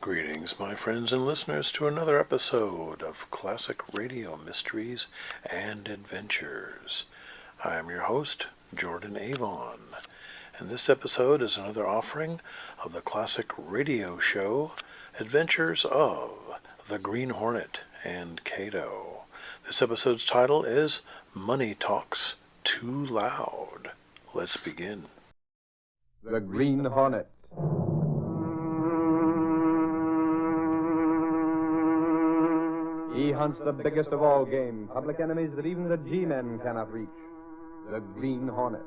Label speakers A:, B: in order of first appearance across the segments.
A: Greetings, my friends and listeners, to another episode of Classic Radio Mysteries and Adventures. I am your host, Jordan Avon, and this episode is another offering of the classic radio show Adventures of the Green Hornet and Cato. This episode's title is Money Talks Too Loud. Let's begin.
B: The Green Hornet. He hunts the biggest of all game, public enemies that even the G-men cannot reach. The Green Hornet.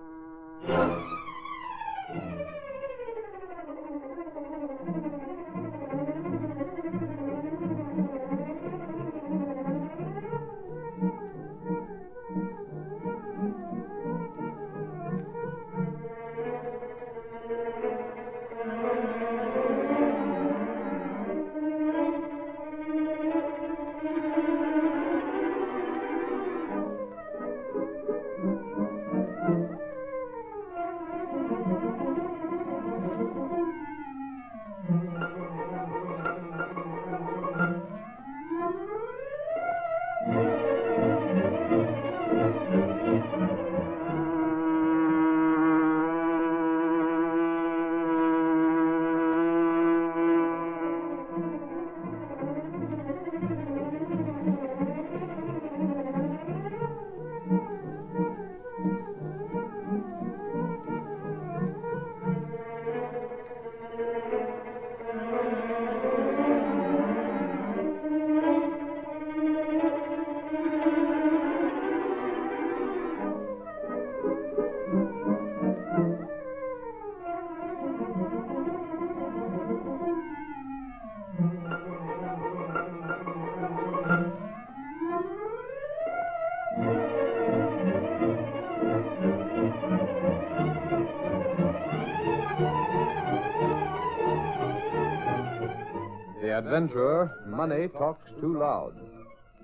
B: The adventurer, Money Talks Too Loud.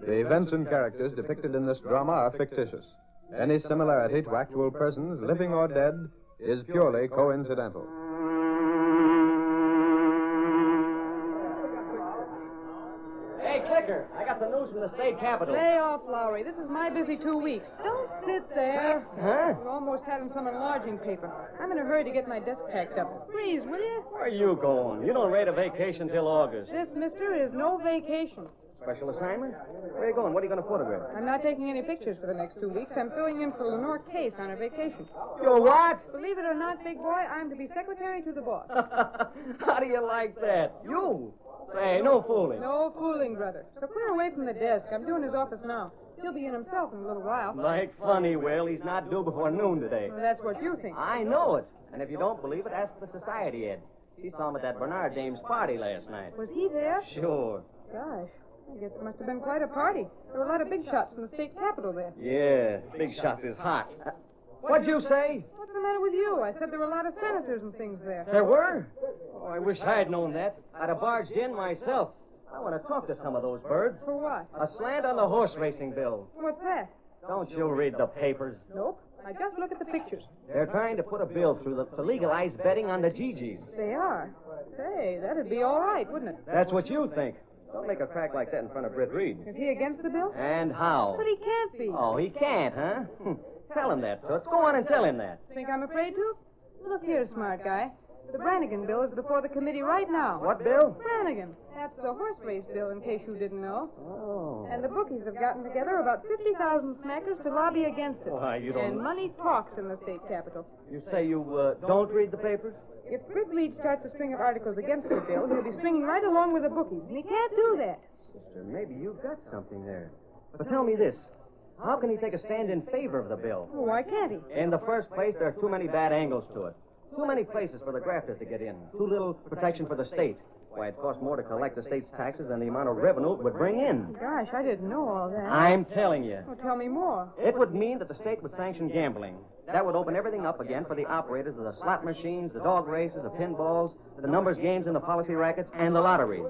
B: The events and characters depicted in this drama are fictitious. Any similarity to actual persons, living or dead, is purely coincidental.
C: Hey, Clicker, I got the news from the state capitol.
D: Lay off, Lowry. This is my busy 2 weeks. Don't sit there.
C: Huh?
D: We're almost having some enlarging paper. I'm in a hurry to get my desk packed up. Please, will you?
C: Where are you going? You don't rate a vacation till August.
D: This, mister, is no vacation.
C: Special assignment? Where are you going? What are you going to photograph?
D: I'm not taking any pictures for the next 2 weeks. I'm filling in for Lenore Case on her vacation.
C: You what?
D: Believe it or not, big boy, I'm to be secretary to the boss.
C: How do you like that? You? Say, no fooling.
D: No fooling, brother. So clear away from the desk. I'm doing his office now. He'll be in himself in a little while.
C: Like funny, Will. He's not due before noon today.
D: Well, that's what you think.
C: I know it. And if you don't believe it, ask the society Ed. He saw him at that Bernard James party last night.
D: Was he there?
C: Sure.
D: Gosh, I guess it must have been quite a party. There were a lot of big shots from the state capitol there.
C: Yeah, big shots is hot. What'd you say?
D: What's the matter with you? I said there were a lot of senators and things there.
C: There were? Oh, I wish I'd known that. I'd have barged in myself. I want to talk to some of those birds.
D: For what?
C: A slant on the horse racing bill.
D: What's that?
C: Don't you read the papers?
D: Nope. I just look at the pictures.
C: They're trying to put a bill through to legalize betting on the GGs.
D: They are. Say, that'd be all right, wouldn't it?
C: That's what you think. Don't make a crack like that in front of Britt Reed.
D: Is he against the bill?
C: And how?
D: But he can't be.
C: Oh, he can't, huh? Tell him that, Toots. Go on and tell him that.
D: Think I'm afraid to? Look here, smart guy. The Brannigan bill is before the committee right now.
C: What bill?
D: Brannigan. That's the horse race bill, in case you didn't know.
C: Oh.
D: And the bookies have gotten together about 50,000 snackers to lobby against it.
C: Why, you don't...
D: And money talks in the state capitol.
C: You say you don't read the papers?
D: If Britt Reed starts a string of articles against the bill, he'll be stringing right along with the bookies, and he can't do that.
C: Sister, maybe you've got something there. But tell me this. How can he take a stand in favor of the bill?
D: Well, why can't he?
C: In the first place, there are too many bad angles to it. Too many places for the grafters to get in. Too little protection for the state. Why, it costs more to collect the state's taxes than the amount of revenue it would bring in.
D: Gosh, I didn't know all that.
C: I'm telling you.
D: Well, tell me more.
C: It would mean that the state would sanction gambling. That would open everything up again for the operators of the slot machines, the dog races, the pinballs, the numbers games and the policy rackets, and the lotteries.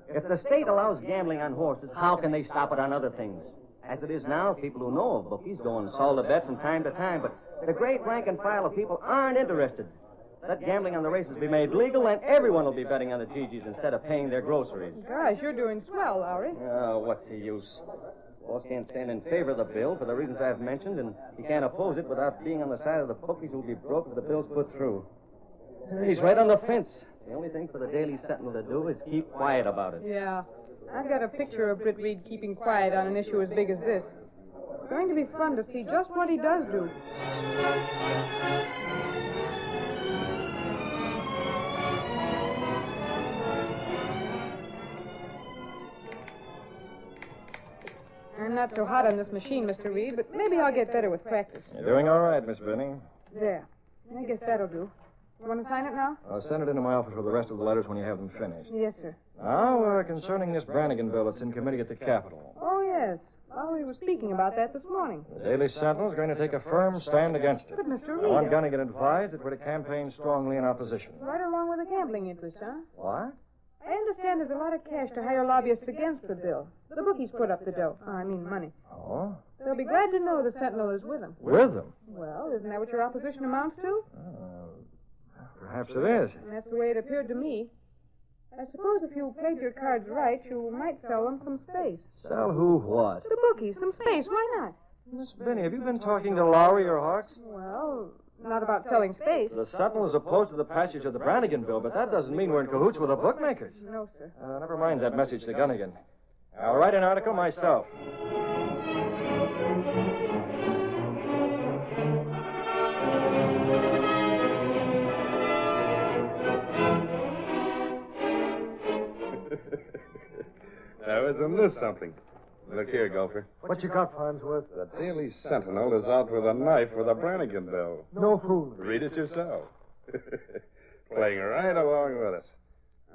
C: If the state allows gambling on horses, how can they stop it on other things? As it is now, people who know of bookies go and solve the bet from time to time, but the great rank and file of people aren't interested. Let gambling on the races be made legal, and everyone will be betting on the Gigi's instead of paying their groceries.
D: Gosh, you're doing swell, Lowry.
C: Oh, what's the use? Boss can't stand in favor of the bill for the reasons I've mentioned, and he can't oppose it without being on the side of the bookies who'll be broke if the bill's put through. He's right on the fence. The only thing for the Daily Sentinel to do is keep quiet about it.
D: Yeah. I've got a picture of Britt Reed keeping quiet on an issue as big as this. It's going to be fun to see just what he does do. I'm not so hot on this machine, Mr. Reed, but maybe I'll get better with practice.
B: You're doing all right, Miss Benny.
D: There. I guess that'll do. You want to sign it now?
B: I'll send it into my office with the rest of the letters when you have them finished.
D: Yes, sir.
B: Now, concerning this Brannigan bill that's in committee at the Capitol.
D: Oh, yes. Lowry was speaking about that this morning.
B: The Daily Sentinel is going to take a firm stand against it.
D: But, Mr.
B: I want
D: Reed...
B: Gunnigan advised that we're to campaign strongly in opposition.
D: Right along with the gambling interest, huh?
B: What?
D: I understand there's a lot of cash to hire lobbyists against the bill. The bookies put up the dough. Money.
B: Oh?
D: They'll be glad to know the Sentinel is with them.
B: With them?
D: Well, isn't that what your opposition amounts to?
B: Perhaps it is.
D: And that's the way it appeared to me. I suppose if you played your cards right, you might sell them some space.
B: Sell who what?
D: The bookies, some space. Why not?
B: Miss Benny, have you been talking to Lowry or Hawks?
D: Well, not about selling space.
B: The Sentinel is opposed to the passage of the Brannigan bill, but that doesn't mean we're in cahoots with the bookmakers.
D: No, sir.
B: Never mind that message to Gunnigan. I'll write an article myself.
E: Now, isn't this something? Look here, Gopher.
F: What you got, Farnsworth?
E: The Daily Sentinel is out with a knife for the Brannigan bill.
F: No fooling.
E: Read it yourself. Playing right along with us.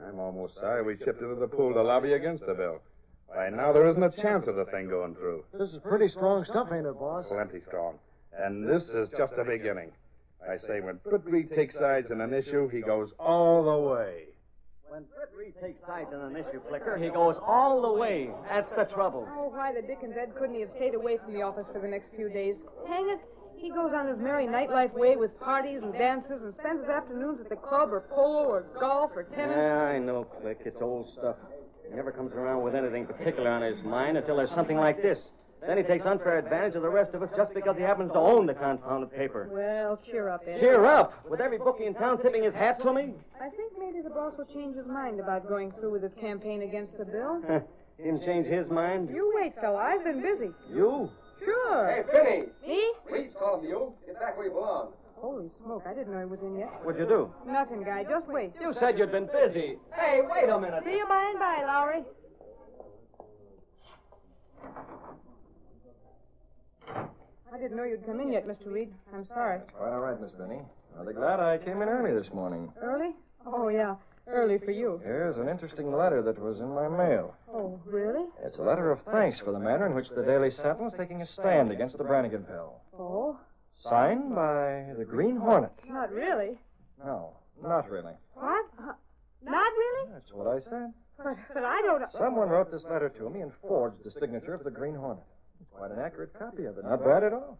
E: I'm almost sorry we chipped into the pool to lobby against the bill. By now, there isn't a chance of the thing going through.
F: This is pretty strong stuff, ain't it, boss?
E: Plenty strong. And this is just a beginning. I say when Britt Reed takes sides in an issue, he goes all the way.
C: When Britt Reed takes sides in an issue, Flicker, he goes all the way. That's the trouble.
D: Oh, why the dickens Ed couldn't he have stayed away from the office for the next few days? Hang it. He goes on his merry nightlife way with parties and dances and spends his afternoons at the club or polo or golf or tennis.
C: Yeah, I know, Click. It's old stuff. He never comes around with anything particular on his mind until there's something like this. Then he takes unfair advantage of the rest of us just because he happens to own the confounded paper.
D: Well, cheer up, Ed.
C: Cheer up! With every bookie in town tipping his hat to me?
D: I think maybe the boss will change his mind about going through with his campaign against the bill.
C: Him change his mind?
D: You wait, fella. I've been busy.
C: You?
D: Sure.
G: Hey, Finney!
D: Me?
G: Reed's calling you. Get back where you belong.
D: Holy smoke, I didn't know he was in yet.
C: What'd you do?
D: Nothing, guy. Just wait.
C: You said you'd been busy.
G: Hey, wait a minute.
D: See you by and by, Lowry. I didn't know you'd come in yet, Mr. Reed. I'm sorry.
B: Quite all right, Miss Benny. Rather glad I came in early this morning.
D: Early? Oh, yeah. Early for you.
B: Here's an interesting letter that was in my mail.
D: Oh, really?
B: It's a letter of thanks for the manner in which the Daily Sentinel is taking a stand against the Brannigan bill.
D: Oh?
B: Signed by the Green Hornet.
D: Not really.
B: No, not really.
D: What? Not really?
B: That's what I said.
D: But I don't...
B: Someone wrote this letter to me and forged the signature of the Green Hornet. It's quite an accurate copy of it. Not bad at all.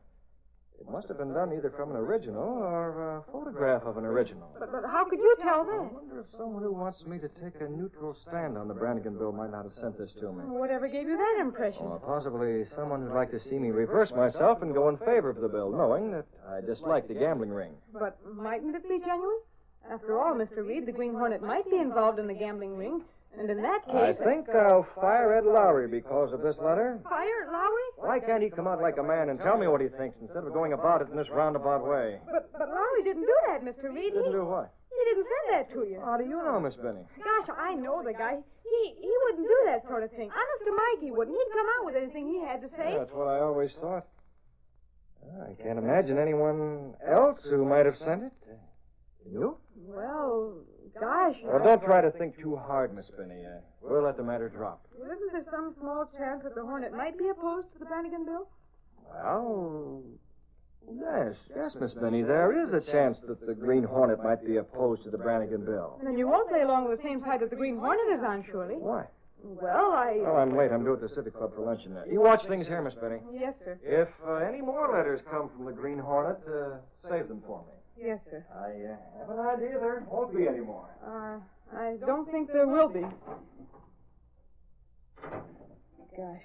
B: It must have been done either from an original or a photograph of an original.
D: But how could you tell
B: I
D: that?
B: wonder if someone who wants me to take a neutral stand on the Brannigan bill might not have sent this to me.
D: Whatever gave you that impression?
B: Or possibly someone who'd like to see me reverse myself and go in favor of the bill, knowing that I dislike the gambling ring.
D: But mightn't it be genuine? After all, Mr. Reed, the Green Hornet might be involved in the gambling ring. And in that
B: I
D: case...
B: think I'll fire Ed Lowry because of this letter.
D: Fire Lowry?
B: Why can't he come out like a man and tell me what he thinks instead of going about it in this roundabout way?
D: But Lowry didn't do that, Mr. Reed.
B: Didn't do what?
D: He didn't send that to you.
B: How do you know, Miss Benny?
D: Gosh, I know the guy. He wouldn't do that sort of thing. Honest to Mike, he wouldn't. He'd come out with anything he had to say.
B: That's what I always thought. I can't imagine anyone else who might have sent it. You?
D: Well, gosh.
B: Well, don't try to think too hard, Miss Benny. We'll let the matter drop.
D: Well, isn't there some small chance that the Hornet might be opposed to the Brannigan bill?
B: Well, yes, Miss Benny. There is a chance that the Green Hornet might be opposed to the Brannigan bill.
D: Then you won't play along with the same side that the Green Hornet is on, surely.
B: Why?
D: Well,
B: Well, I'm late. I'm due at the Civic Club for luncheon. You watch things here, Miss Benny.
D: Yes, sir.
B: If any more letters come from the Green Hornet, save them for me.
D: Yes, sir.
G: I have an idea there won't be any more.
D: I don't think there will be. Gosh,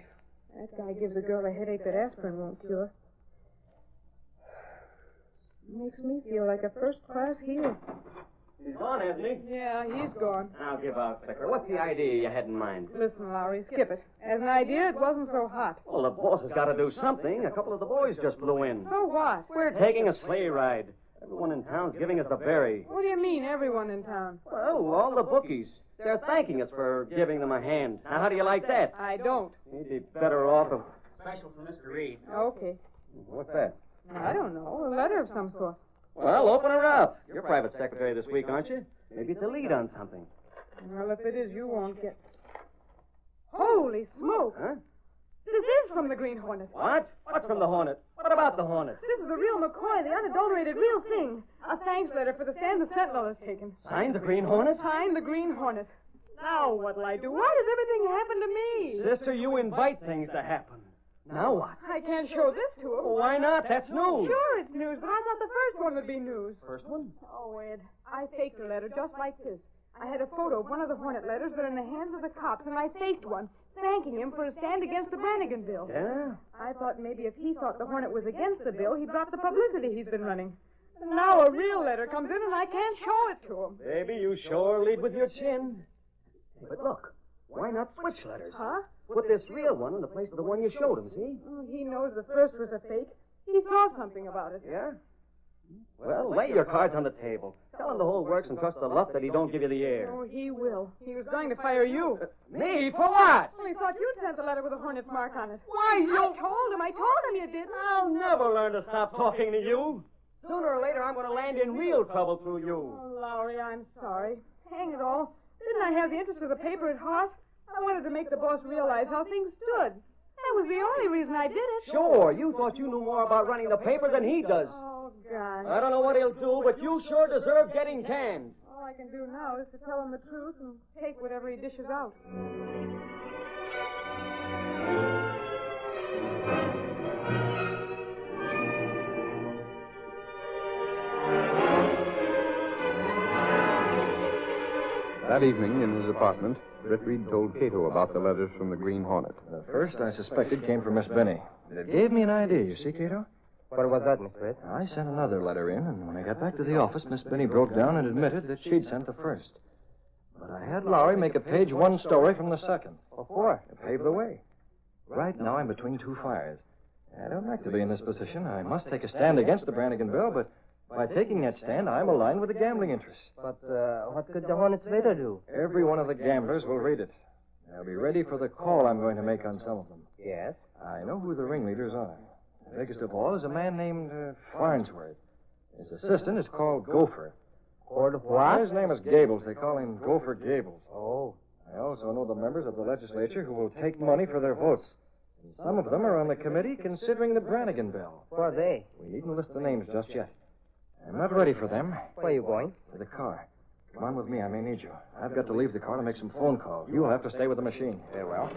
D: that guy gives a girl a headache that aspirin won't cure. Makes me feel like a first-class heel.
C: He's gone, hasn't he?
D: Yeah, he's gone.
C: Now give out, Flicker. What's the idea you had in mind?
D: Listen, Lowry, skip it. As an idea, it wasn't so hot.
C: Well, the boss has got to do something. A couple of the boys just blew in.
D: So what?
C: We're taking a sleigh ride. Everyone in town's giving us the berry.
D: What do you mean, everyone in town?
C: Well, all the bookies. They're thanking us for giving them a hand. Now, how do you like that?
D: I don't.
C: He'd be better off if...
G: Special for Mr. Reed.
D: Okay.
C: What's that?
D: I don't know. A letter of some sort.
C: Well, open her up. You're private secretary this week, aren't you? Maybe it's a lead on something.
D: Well, if it is, you won't get... Holy smoke!
C: Huh?
D: This is from the Green Hornet.
C: What? What's from the Hornet? What about the Hornet?
D: This is the real McCoy, the unadulterated real thing. A thanks letter for the stand the Sentinel has taken.
C: Signed the Green Hornet?
D: Signed the Green Hornet. Now what'll I do? Why does everything happen to me?
C: Sister, you invite things to happen. Now what?
D: I can't show this to him.
C: Well, why not? That's news.
D: Sure, it's news, but I thought the first one would be news.
C: First one?
D: Oh, Ed, I faked a letter just like this. I had a photo of one of the Hornet letters that are in the hands of the cops, and I faked one, thanking him for his stand against the Brannigan bill.
C: Yeah?
D: I thought maybe if he thought the Hornet was against the bill, he'd drop the publicity he's been running. And now a real letter comes in, and I can't show it to him.
C: Baby, you sure lead with your chin. But look, why not switch letters?
D: Huh?
C: Put this real one in the place of the one you showed him, see?
D: Oh, he knows the first was a fake. He saw something about it.
C: Yeah? Well, lay your cards on the table. Tell him the whole works and trust the luck that he don't give you the air.
D: Oh, he will. He was going to fire you.
C: Me? For what?
D: Well, he thought you'd sent the letter with a Hornet's mark on it.
C: Why, you...
D: I told him you didn't.
C: I'll never learn to stop talking to you. Sooner or later, I'm going to land in real trouble through you.
D: Oh, Lowry, I'm sorry. Hang it all. Didn't I have the interest of the paper at heart? I wanted to make the boss realize how things stood. That was the only reason I did it.
C: Sure, you thought you knew more about running the paper than he does.
D: Oh, God.
C: I don't know what he'll do, but you sure deserve getting canned.
D: All I can do now is to tell him the truth and take whatever he dishes out.
B: That evening, in his apartment, Britt Reed told Cato about the letters from the Green Hornet.
F: The first I suspected came from Miss Benny. It gave me an idea, you see, Cato?
G: What was that, Miss Britt?
F: I sent another letter in, and when I got back to the office, Miss Benny broke down and admitted that she'd sent the first. But I had Lowry make a page one story from the second.
G: What for?
F: To pave the way. Right now, I'm between two fires. I don't like to be in this position. I must take a stand against the Brannigan bill, but by taking that stand, I'm aligned with the gambling interests.
G: But what could the Hornet's letter do?
F: Every one of the gamblers will read it. They'll be ready for the call I'm going to make on some of them.
G: Yes.
F: I know who the ringleaders are. The biggest of all is a man named Farnsworth. His assistant is called Gopher.
G: Called what?
F: His name is Gables. They call him Gopher Gables.
G: Oh.
F: I also know the members of the legislature who will take money for their votes. And some of them are on the committee considering the Brannigan bill.
G: Who are they?
F: We needn't list the names just yet. I'm not ready for them.
G: Where are you going?
F: To the car. Come on with me. I may need you. I've got to leave the car to make some phone calls. You'll have to stay with the machine.
G: Very well.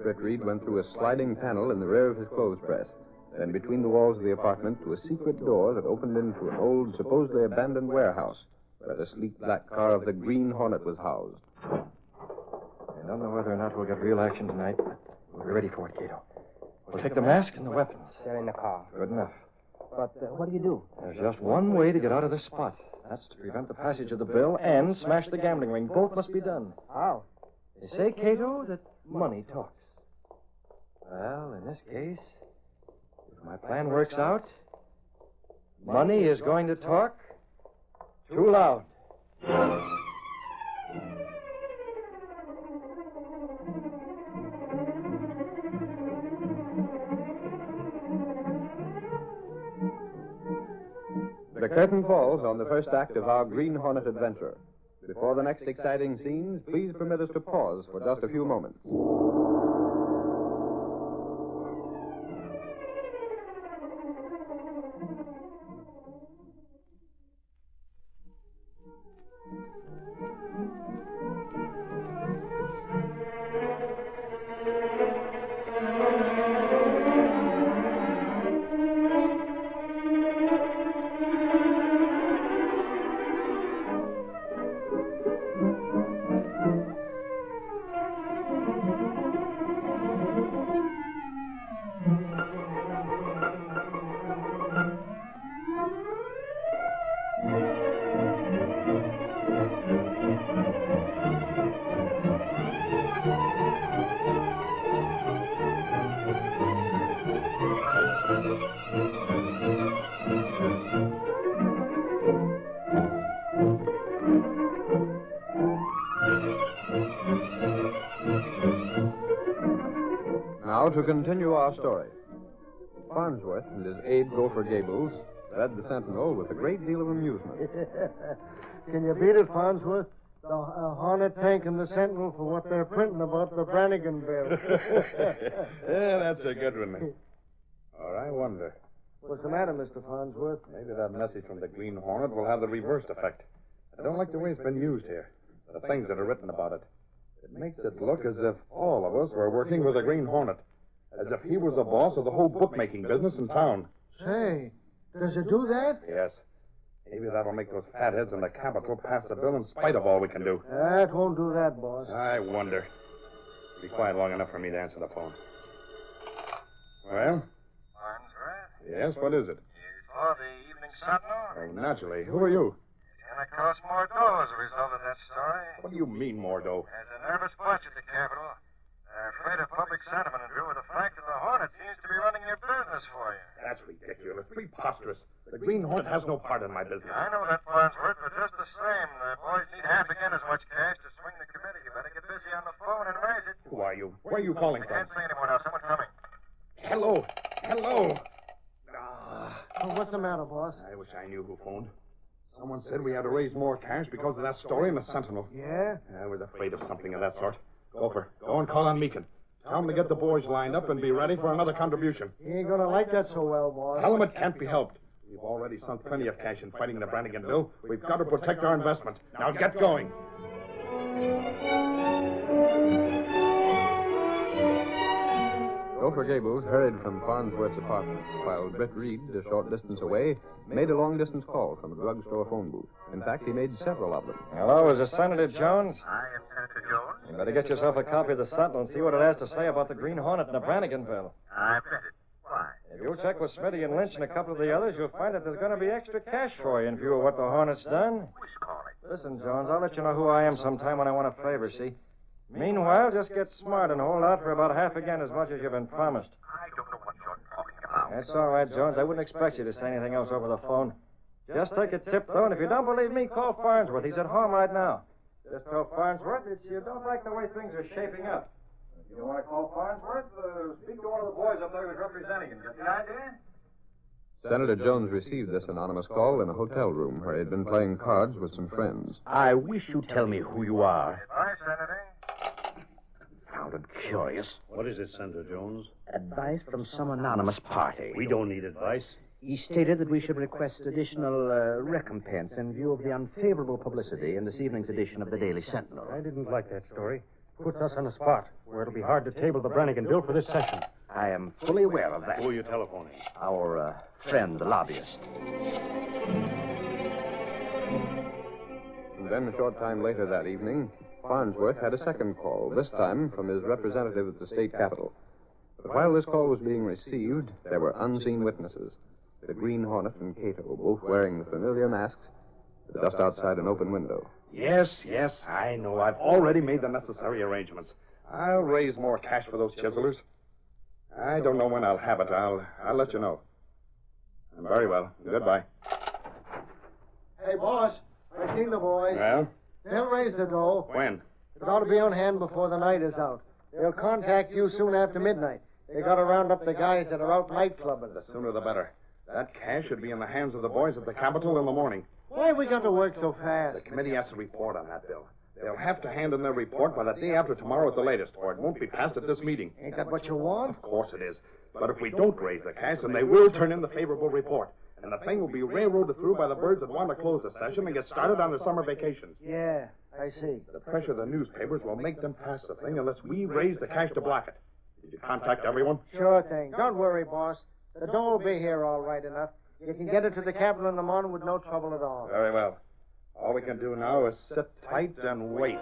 B: Britt Reed went through a sliding panel in the rear of his clothes press, then between the walls of the apartment to a secret door that opened into an old, supposedly abandoned warehouse where the sleek black car of the Green Hornet was housed.
F: I don't know whether or not we'll get real action tonight, but we'll be ready for it, Cato. We'll take the mask and the weapons.
G: They're in the car.
F: Good enough.
G: But what do you do?
F: There's just one way to get out of this spot. That's to prevent the passage of the bill and smash the gambling ring. Both must be done.
G: How?
F: They say, Cato, that money talks. Well, in this case, if my plan works out, money is going to talk too loud.
B: The curtain falls on the first act of our Green Hornet adventure. Before the next exciting scenes, please permit us to pause for just a few moments. to continue our story. Farnsworth and his aide, Gopher Gables, read the Sentinel with a great deal of amusement.
H: Can you beat it, Farnsworth? The Hornet tank and the Sentinel for what they're printing about the Brannigan bill.
E: Yeah, that's a good one. Or I wonder.
H: What's the matter, Mr. Farnsworth?
E: Maybe that message from the Green Hornet will have the reversed effect. I don't like the way it's been used here. The things that are written about it. It makes it look as if all of us were working with the Green Hornet. As if he was the boss of the whole bookmaking business in town.
H: Say, does it do that?
E: Yes. Maybe that'll make those fatheads in the Capitol pass the bill in spite of all we can do.
H: That won't do that, boss.
E: I wonder. Be quiet long enough for me to answer the phone. Well?
I: Farnsworth?
E: Yes, what is it?
I: You saw the Evening Sentinel?
E: Oh, naturally. Who are you?
I: It's going to cost more dough as a result of that story.
E: What do you mean, more dough?
I: There's a nervous bunch at the Capitol. They're afraid of public sentiment in view of the fact that the Hornet seems to be running your business for you.
E: That's ridiculous. Preposterous. The Green Hornet has no part in my business.
I: I know that, Farnsworth, but just the same, the boys need half again as much cash to swing the committee. You better get busy on the phone and raise it.
E: Who are you? Where are you calling
I: I
E: from?
I: can't see anyone else. Someone coming.
E: Hello. Hello.
H: Oh, what's the matter, boss?
E: I wish I knew who phoned. Someone said we had to raise more cash because of that story in the Sentinel.
H: Yeah?
E: I was afraid of something of that sort. Gopher, go and call on Meekin. Tell him to get the boys lined up and be ready for another contribution.
H: He ain't gonna like that so well, boss.
E: Tell him it can't be helped. We've already sunk plenty of cash in fighting the Brannigan bill. We've got to protect our investment. Now get going.
B: Gopher Gables hurried from Farnsworth's apartment, while Britt Reed, a short distance away, made a long-distance call from a drugstore phone booth. In fact, he made several of them.
F: Hello, is this Senator Jones?
I: I am Senator Jones.
F: You better get yourself a copy of the Sentinel and see what it has to say about the Green Hornet and the Brannigan bill.
I: I've read it. Why?
F: If you'll check with Smitty and Lynch and a couple of the others, you'll find that there's going to be extra cash for you in view of what the Hornet's done.
I: Who's calling?
F: Listen, Jones, I'll let you know who I am sometime when I want a favor, see? Meanwhile, just get smart and hold out for about half again as much as you've been promised.
I: I don't know what you're talking about.
F: That's all right, Jones. I wouldn't expect you to say anything else over the phone. Just take a tip, though, and if you don't believe me, call Farnsworth. He's at home right now. Just tell Farnsworth that you don't like the way things are shaping up. If you want to call Farnsworth, speak to one of the boys up there who's representing him. Get the idea?
B: Senator Jones received this anonymous call in a hotel room where he had been playing cards with some friends.
J: I wish you'd tell me who you are.
I: Goodbye, Senator.
J: Sounded curious.
K: What is it, Senator Jones?
J: Advice from some anonymous party.
K: We don't need advice.
J: He stated that we should request additional recompense in view of the unfavorable publicity in this evening's edition of the Daily Sentinel.
K: I didn't like that story. Puts us on a spot where it'll be hard to table the Brannigan bill for this session.
J: I am fully aware of that.
K: Who are you telephoning?
J: Our friend, the lobbyist.
B: And then a short time later that evening, Farnsworth had a second call, this time from his representative at the state capitol. But while this call was being received, there were unseen witnesses. The Green Hornet and Cato, both wearing the familiar masks, were just outside an open window.
E: Yes, I know. I've already made the necessary arrangements. I'll raise more cash for those chiselers. I don't know when I'll have it. I'll let you know. Very well. Goodbye.
H: Hey, boss, I seen the boys.
E: Well?
H: They'll raise the dough.
E: When?
H: It ought to be on hand before the night is out. They'll contact you soon after midnight. They got to round up the guys that are out nightclubbing.
E: The sooner the better. That cash should be in the hands of the boys at the Capitol in the morning.
H: Why have we got to work so fast?
E: The committee has to report on that bill. They'll have to hand in their report by the day after tomorrow at the latest, or it won't be passed at this meeting.
H: Ain't that what you want?
E: Of course it is. But if we don't raise the cash, then they will turn in the favorable report. And the thing will be railroaded through by the birds that want to close the session and get started on the summer vacations.
H: Yeah, I see.
E: The pressure of the newspapers will make them pass the thing unless we raise the cash to block it. Did you contact everyone?
H: Sure thing. Don't worry, boss. The dough will be here all right enough. You can get it to the Capitol in the morning with no trouble at all.
E: Very well. All we can do now is sit tight and wait.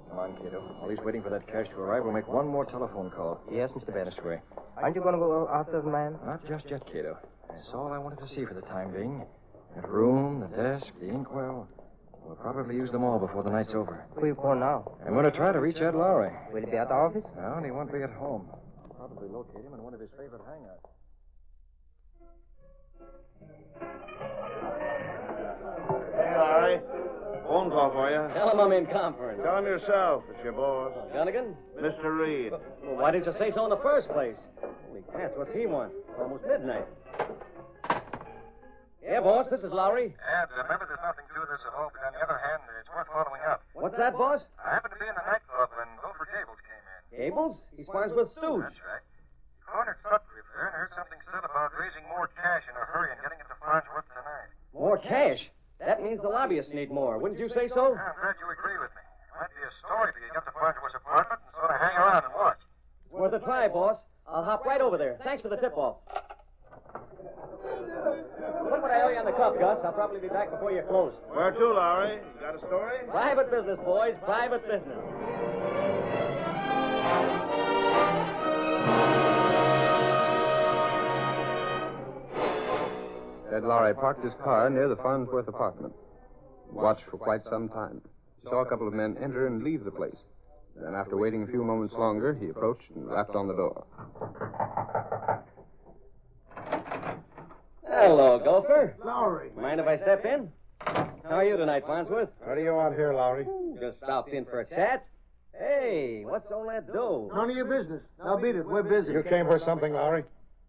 F: Come on, Cato. While he's waiting for that cash to arrive, we'll make one more telephone call.
G: Yes, Mr. Bannister. Aren't you going to go after the man?
F: Not just yet, Cato. That's all I wanted to see for the time being. That room, the desk, the inkwell. We'll probably use them all before the night's over.
G: Who are you calling now?
F: I'm going to try to reach Ed Lowry.
G: Will he be at the office?
F: No, he won't be at home. I'll probably locate him in one of his favorite hangouts.
H: Hey, Larry.
E: phone call for you.
C: Tell him I'm in conference.
H: Tell him yourself. It's your boss.
C: Gunnigan?
H: Mr. Reed.
C: Well, why didn't you say so in the first place? Holy cats, what's he want? It's almost midnight. Yeah, boss, this is Lowry.
I: Ed, remember there's nothing to this at all, but on the other hand, it's worth following up.
C: What's that, boss?
I: I happened to be in the nightclub when Gopher Gables came in.
C: Gables? He's Farnsworth's stooge.
I: That's right. He cornered Sutcliffe there and heard something said about raising more cash in a hurry and getting it to Farnsworth tonight.
C: More cash? That means the lobbyists need more. Wouldn't you say so?
I: I'm glad you agree with me. It might be a story till you get to Farnsworth's apartment and sort of hang around and watch.
C: It's worth a try, boss. I'll hop right over there. Thanks for the tip-off. Put what I owe you on the cup, Gus. I'll probably be back before you close.
H: Where to, Lowry? You got a story?
C: Private business, boys. Private business.
B: Ed Lowry parked his car near the Farnsworth apartment. He watched for quite some time. He saw a couple of men enter and leave the place. Then, after waiting a few moments longer, he approached and rapped on the door.
C: Hello, Gopher.
H: Lowry.
C: Mind if I step in? How are you tonight, Farnsworth?
E: What do you want here, Lowry?
C: Just stopped in for a chat. Hey, what's all that dough?
H: None of your business. Now beat it. We're busy.
E: You came for something, Lowry?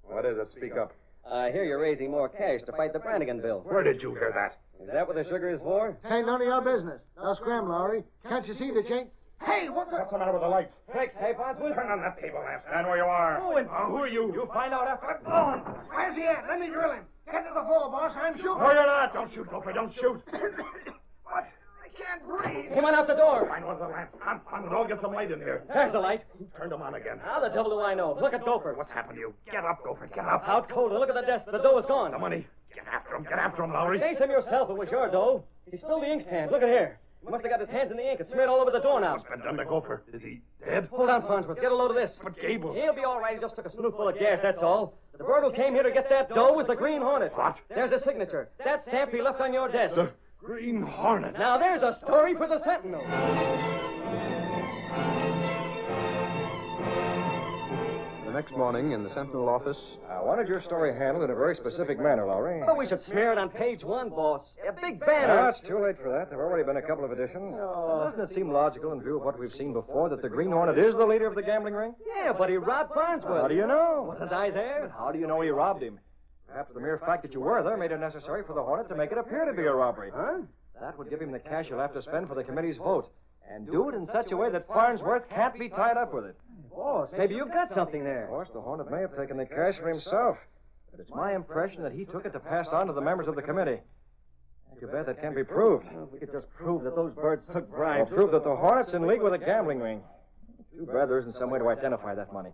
E: What is it? Speak up.
C: I hear you're raising more cash to fight the Brannigan bill.
E: Where did you hear that?
C: Is that what the sugar is for?
H: Ain't none of your business. Now scram, Lowry. Can't you see the chink? Hey, what's
E: What's the matter with the lights?
C: Tricks, hey, Farnsworth?
E: Turn on that table lamp. Stand where you are.
C: Oh, and
E: Who are you?
C: You'll find out after I'm
H: on? Where's he at? Let me drill him. Get to the floor, boss. I'm shooting.
E: No, you're not. Don't shoot, Gopher. Don't shoot.
H: What? I can't breathe.
C: Come on out the door.
E: Find one of the lamps. On it all. Get some light in here.
C: There's the light.
E: Who turned them on again?
C: How the devil do I know? Look at Gopher.
E: What's happened to you? Get up, Gopher. Get up.
C: Out cold. Look at the desk. The dough is gone.
E: The money. Get after him. Get after him, Lowry.
C: Chase him yourself. It was your dough. He spilled the inkstand. Look at here. He must have got his hands in the ink and smeared all over the doorknob.
E: What's been done to Gopher? Is he dead?
C: Hold on, Farnsworth. Get a load of this.
E: But Gable.
C: He'll be all right. He just took a snootful of gas, that's all. The bird who came here to get that dough was the Green Hornet.
E: What?
C: There's a signature. That stamp he left on your desk.
E: The Green Hornet.
C: Now there's a story for the Sentinel.
B: The next morning, in the Sentinel office,
F: I wanted your story handled in a very specific manner, Lowry.
C: Oh, we should smear it on page 1, boss. A big banner.
F: No, it's too late for that. There have already been a couple of editions. Doesn't it seem logical in view of what we've seen before that the Green Hornet is the leader of the gambling ring?
C: Yeah, but he robbed Farnsworth.
F: How do you know?
C: Wasn't I there?
F: How do you know he robbed him? Perhaps the mere fact that you were there made it necessary for the Hornet to make it appear to be a robbery.
C: Huh?
F: That would give him the cash he'll have to spend for the committee's vote. And do it in such a way that Farnsworth can't be tied up with it.
C: Boss, maybe you've got something there.
F: Of course, the Hornet may have taken the cash for himself. But it's my impression that he took it to pass on to the members of the committee. Too bad that can't be proved.
C: Well, if we could just prove that those birds took bribes.
F: Or prove that the Hornet's in league with a gambling ring. Too bad there isn't some way to identify that money.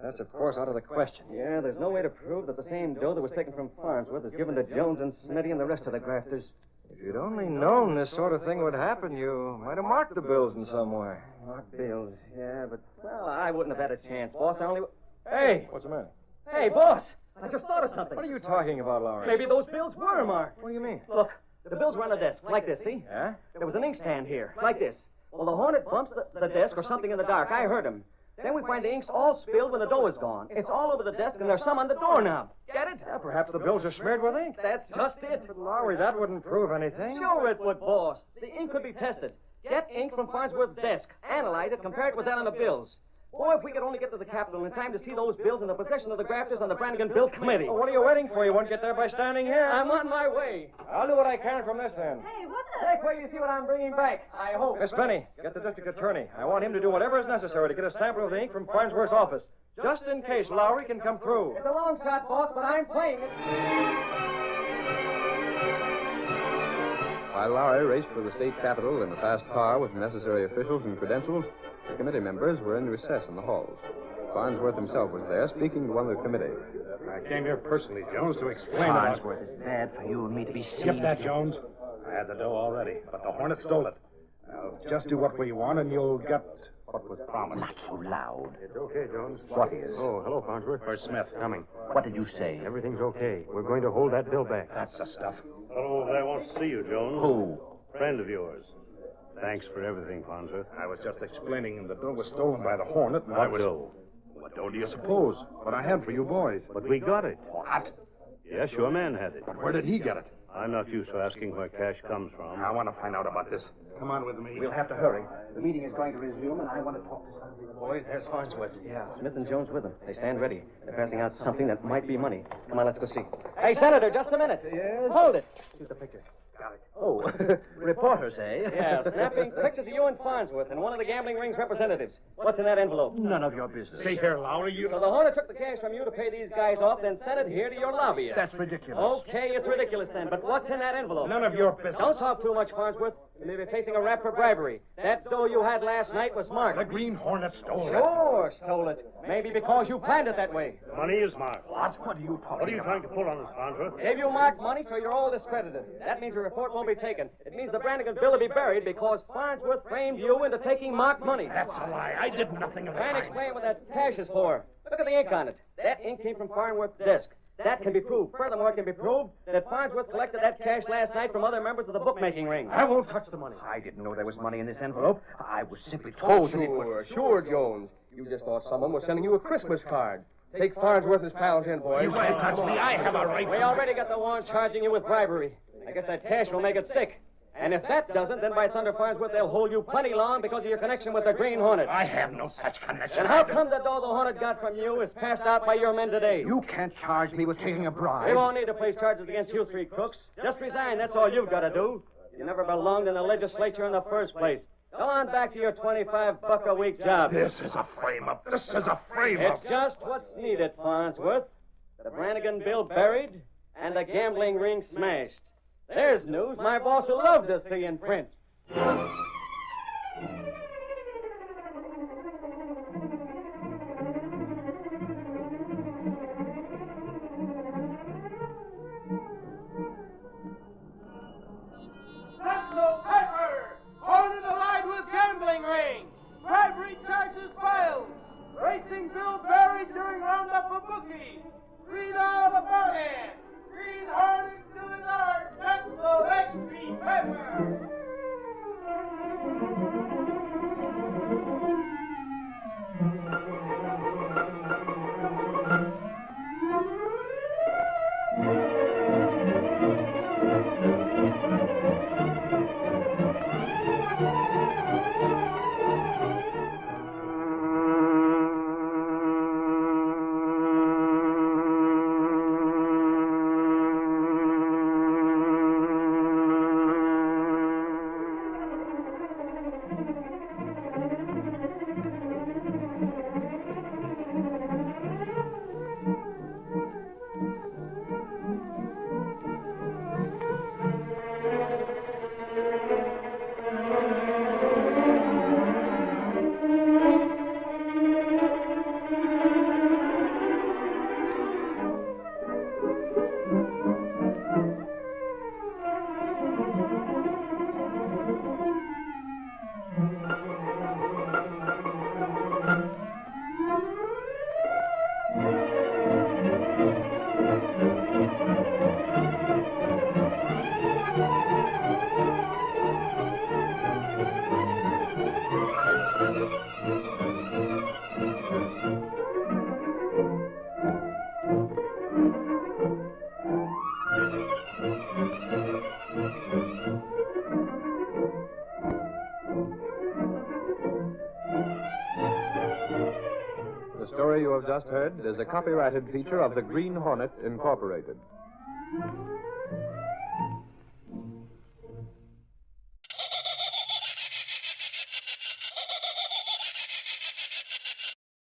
F: That's, of course, out of the question.
C: Yeah, there's no way to prove that the same dough that was taken from Farnsworth is given to Jones and Smitty and the rest of the grafters.
F: If you'd only known this sort of thing would happen, you might have marked the bills in some way.
C: Mark bills, yeah, but, well, I wouldn't have had a chance, boss. I only...
F: Hey! What's the matter?
C: Hey, boss! I just thought of something.
F: What are you talking about, Lowry?
C: Maybe those bills were marked.
F: What do you mean?
C: Look, the bills were on the desk, like this, see?
F: Yeah?
C: There was an inkstand here, like this. Well, the Hornet bumps the desk or something in the dark. I heard him. Then we find the ink's all spilled when the dough is gone. It's all over the desk, and there's some on the doorknob. Get it?
F: Yeah, perhaps the bills are smeared with ink.
C: That's just it.
F: But, Lowry, that wouldn't prove anything.
C: Sure it would, boss. The ink could be tested. Get ink from Farnsworth's desk. Analyze it, compare it with that on the bills. Boy, if we could only get to the Capitol in time to see those bills in the possession of the grafters on the Brannigan Bill Committee.
F: Well, what are you waiting for? You won't get there by standing here.
C: I'm on my way.
F: I'll do what I can from this end.
D: Hey, what the...
C: Take where you see what I'm bringing back. I hope.
F: Miss Benny, get the district attorney. I want him to do whatever is necessary to get a sample of the ink from Farnsworth's office, just in case Lowry can come through.
C: It's a long shot, boss, but I'm playing it.
B: while Lowry raced for the state capitol in a fast car with necessary officials and credentials, the committee members were in recess in the halls. Farnsworth himself was there, speaking to one of the committee.
E: I came here personally, Jones, to explain about...
J: Farnsworth, it's bad for you and me to be seen.
E: Skip that, Jones. I had the dough already, but the Hornet stole it. Now, just do what we want, and you'll get what was promised.
J: Not so loud.
K: It's okay, Jones.
J: What is?
K: Oh, hello, Farnsworth.
E: Where's Smith?
K: Coming.
J: What did you say?
K: Everything's okay. We're going to hold that bill back.
E: That's the stuff.
L: Fellow over there wants to see you, Jones.
J: Who?
L: Friend of yours. Thanks for everything, Farnsworth.
E: I was just explaining the dough was stolen by the Hornet. And
L: What dough?
E: What dough do you suppose? What I had for you boys.
L: But we got it.
E: What?
L: Yes, your man had it.
E: But where did he get it?
L: I'm not used to asking where cash comes from.
E: I want to find out about this. Come on with me.
J: We'll have to hurry. The meeting is going to resume, and I want to talk to some of the boys. There's Farnsworth.
C: Yeah, Smith and Jones with them. They stand ready. They're passing out something that might be money. Come on, let's go see. Hey, Senator, just a minute.
J: Yes?
C: Hold it. Shoot the picture.
J: Got it. Oh, reporters, eh?
C: Yeah, snapping pictures of you and Farnsworth and one of the gambling ring's representatives. What's in that envelope?
J: None of your business.
E: See here, Lowry, you...
C: So the Hornet took the cash from you to pay these guys off, then sent it here to your lobbyist.
J: That's ridiculous.
C: Okay, it's ridiculous then, but what's in that envelope?
E: None of your business.
C: Don't talk too much, Farnsworth. You may be facing a rap for bribery. That dough you had last night was marked.
E: The Green Hornet stole it.
C: Sure, stole it. Maybe because you planned it that way.
L: The money is marked.
E: What are you talking
L: What are you trying to pull on us, Farnsworth?
C: Gave you marked money, so you're all discredited. That means your report won't be taken. It means the Brannigan bill will be buried because Farnsworth framed you into taking marked money.
E: That's a lie. I did nothing of the
C: Try and
E: kind.
C: explain what that cash is for. Look at the ink on it. That ink came from Farnsworth's desk. That can be proved. Furthermore, it can be proved that Farnsworth collected that cash last night from other members of the bookmaking ring.
J: I won't touch the money. I didn't know there was money in this envelope. I was simply told that it was...
G: Sure, Jones. You just thought someone was sending you a Christmas card. Take Farnsworth and his pals in, boys.
E: You can't touch me. I have a right.
C: We already got the warrant charging you with bribery. I guess that cash will make it stick. And if that doesn't, then by thunder, Farnsworth, they'll hold you plenty long because of your connection with the Green Hornet.
E: I have no such connection.
C: And how come the dough the Hornet got from you is passed out by your men today?
J: You can't charge me with taking a bribe.
C: We won't need to place charges against you three crooks. Just resign, that's all you've got to do. You never belonged in the legislature in the first place. Go on back to your $25-a-week job.
E: This is a frame-up. This is a frame-up.
C: It's just what's needed, Farnsworth. The Brannigan bill buried and the gambling ring smashed. There's news my boss will love to see in print.
M: Sentinel Piper! Hornet allied with gambling ring! Bribery charges filed! Racing bill buried during roundup of bookies! $3 a barhead! Green Hornet to his art! Sentinel X.P. Piper!
B: The story you have just heard is a copyrighted feature of the Green Hornet, Incorporated.